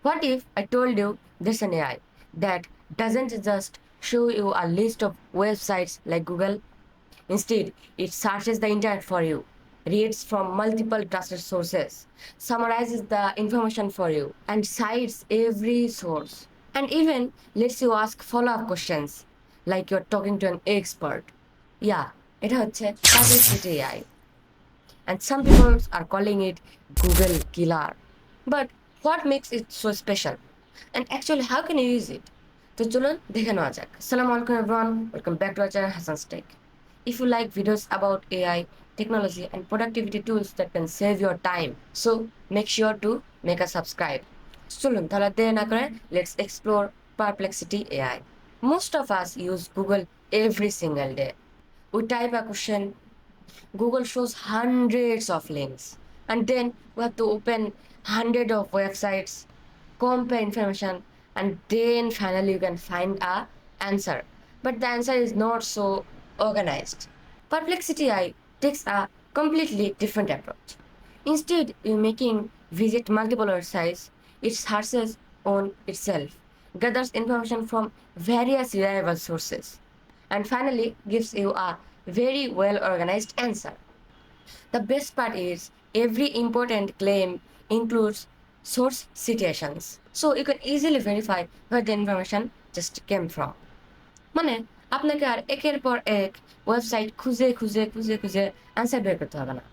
What if I told you there's an AI that doesn't just show you a list of websites like Google? Instead, it searches the internet for you, reads from multiple trusted sources, summarizes the information for you, and cites every source. And even lets you ask follow up questions like you're talking to an expert. Yeah, এটা হচ্ছে Perplexity AI. And some people are calling it Google Killer. But what makes it so special? And actually, how can you use it? তো চলুন দেখে নেওয়া যাক। আসসালামু আলাইকুম everyone, welcome back to our channel Hassan's Tech. If you like videos about AI, technology, and productivity tools that can save your time, so make sure to make a subscribe. চলুন তাহলে দেরি না করে let's explore Perplexity AI. Most of us use Google every single day. We type a question, Google shows hundreds of links, and then we have to open hundreds of websites, compare information, and then finally you can find a answer. But the answer is not so organized. Perplexity AI takes a completely different approach. Instead of making visit multiple websites, it searches on itself, gathers information from various reliable sources, and finally gives you a very well organized answer. The best part is every important claim includes source citations, so you can easily verify where the information just came from. মানে আপনাকে আর একের পর এক website খুঁজে খুঁজে খুঁজে খুঁজে answer বের করতে হবে না।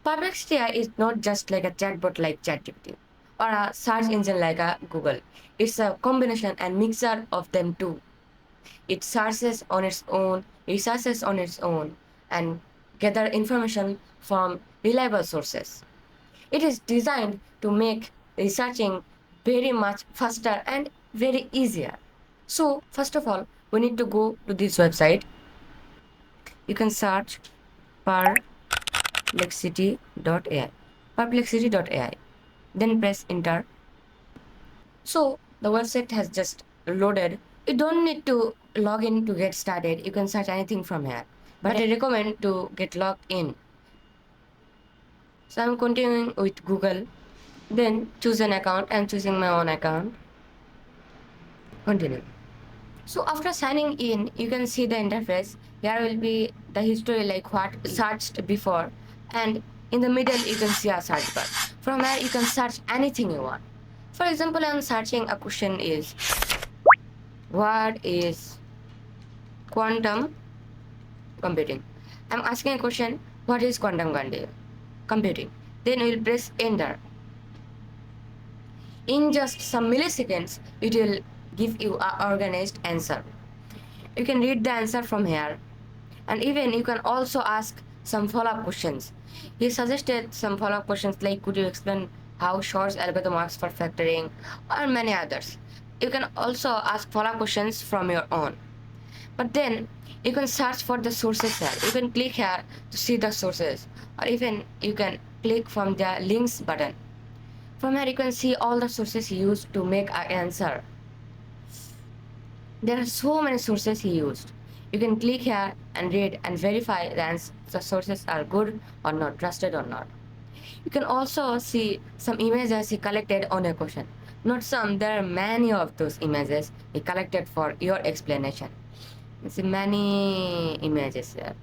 Perplexity AI is not just like a chatbot like ChatGPT or a search engine like a Google. It's a combination and mixture of them too. It searches on its own, researches on its own, and gather information from reliable sources. It is designed to make researching very much faster and very easier. So, first of all, we need to go to this website. You can search perplexity.ai. Perplexity.ai. Then press enter. So, the website has just loaded. You don't need to log in to get started. You can search anything from here. But I recommend to get logged in. So I'm continuing with Google. Then choose an account. I'm choosing my own account. Continue. So after signing in, you can see the interface. Here will be the history like what searched before. And in the middle, you can see a search bar. From here, you can search anything you want. For example, I'm searching a question is, what is quantum computing? I'm asking a question, what is quantum computing? Then we'll press enter. In just some milliseconds, it will give you an organized answer. You can read the answer from here, and even you can also ask some follow-up questions. He suggested some follow-up questions like, could you explain how Shor's algorithm works for factoring, or many others. You can also ask follow-up questions from your own. But then you can search for the sources here. You can click here to see the sources, or even you can click from the links button. From here, you can see all the sources used to make an answer. There are so many sources he used. You can click here and read and verify the sources are good or not, trusted or not. You can also see some images he collected on a question. Not some, there are many of those images he collected for your explanation. You see many images here.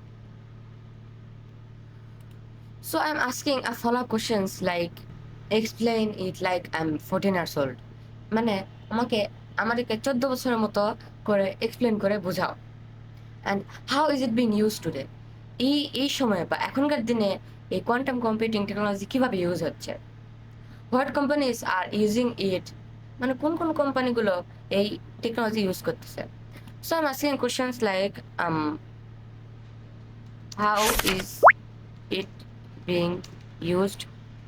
So I'm asking a follow-up questions like, explain it like I'm 14 years old. মানে আমাদেরকে 14 বছরের মতো করে explain করে বোঝাও। And how is it being use today? এই সময়ে বা এখনকার দিনে এই কোয়ান্টাম কম্পিউটিং টেকনোলজি কিভাবে ইউজ হচ্ছে? What companies are using it? মানে কোন কোন কোম্পানিগুলো এই টেকনোলজি ইউজ করতেছে? So I am asking questions like how is it being used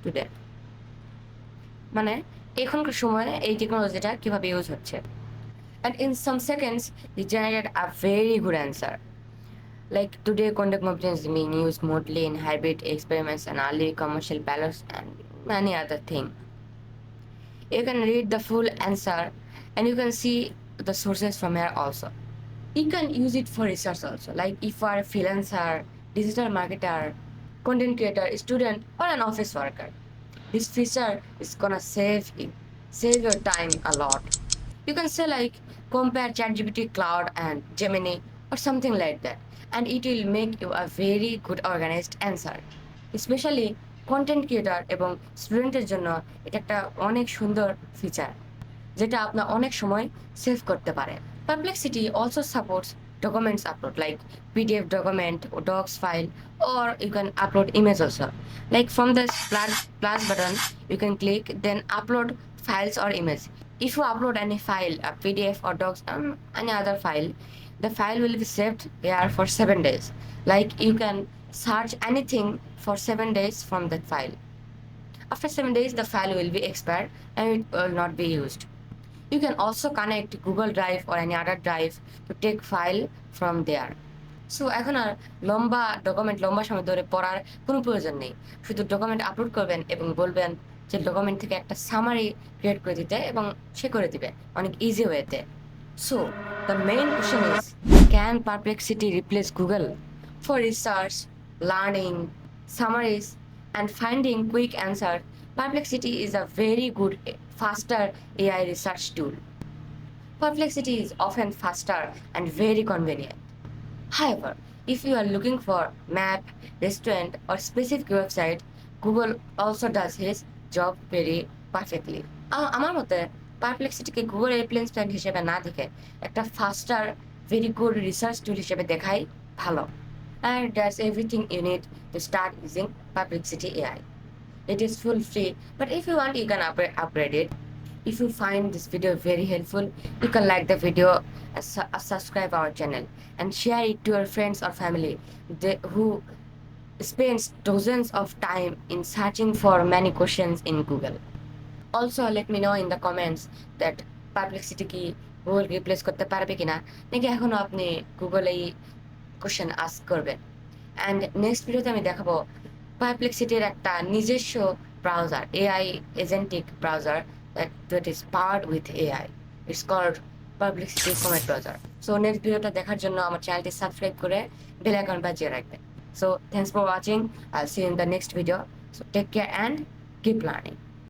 today? মানে এখনকার সময়ে এই টেকনোলজিটা কিভাবে ইউজ হচ্ছে? And in some seconds, he generated a very good answer. Like today, quantum computing is being used mostly in hybrid experiments and early commercial pilots and many other things. You can read the full answer and you can see the sources from here also. You can use it for research also, like if you are a freelancer, digital marketer, content creator, student, or an office worker. This feature is gonna save you. save your time a lot. You can say like compare ChatGPT, Cloud, and Gemini or something like that, and it will make you a very good organized answer. Especially content creator এবং স্টুডেন্টের জন্য এটা একটা অনেক সুন্দর feature যেটা আপনার অনেক সময় সেভ করতে পারে। Perplexity also supports documents upload like PDF document or docs file, or you can upload image also. Like from this plus button, you can click then upload files or image. If you upload any file, a PDF or docs, any other file, the file will be saved here for 7 days. Like you can search anything for 7 days from that file. After 7 days, the file will be expired and it will not be used. You can also connect Google Drive or any other drive to take file from there. So এখন আর লম্বা সময় ধরে পড়ার কোনো প্রয়োজন নেই। শুধু document upload করবেন এবং বলবেন যে ডকুমেন্ট থেকে একটা সামারি ক্রিয়েট করে দিতে এবং সে করে দিবে অনেক ইজি ওয়েতে। So the main question is, can Perplexity replace Google for research, learning, summaries, and finding quick answer? Perplexity is a very good, faster AI research tool. Perplexity is often faster and very convenient. However, if you are looking for map, restaurant, or specific website, Google also does his job very perfectly. আমার মতে পারপ্লেক্সিটিকে Google airplane stand হিসেবে না দেখে একটা ফাস্টার very good research টুল হিসেবে দেখাই ভালো। And that's everything you need to start using Perplexity AI. It is full free, but if you want, you can upgrade it. If you find this video very helpful, you can like the video, subscribe our channel, and share it to your friends or family who spends dozens of time in searching for many questions in Google. Also, let me know in the comments that Perplexity কি Google replace করতে পারবে কিনা, নাকি এখনো আপনি গুগলেই question ask করবেন। And next ভিডিওতে আমি দেখাবো পারপ্লেক্সিটির একটা নিজস্ব browser, AI agentic browser that is powered with AI. It's called Perplexity Comet Browser. So next ভিডিওটা দেখার জন্য আমার চ্যানেলটি সাবস্ক্রাইব করে বেল আইকন বাজিয়ে রাখবেন। So thanks for watching. I'll see you in the next video. So take care and keep learning.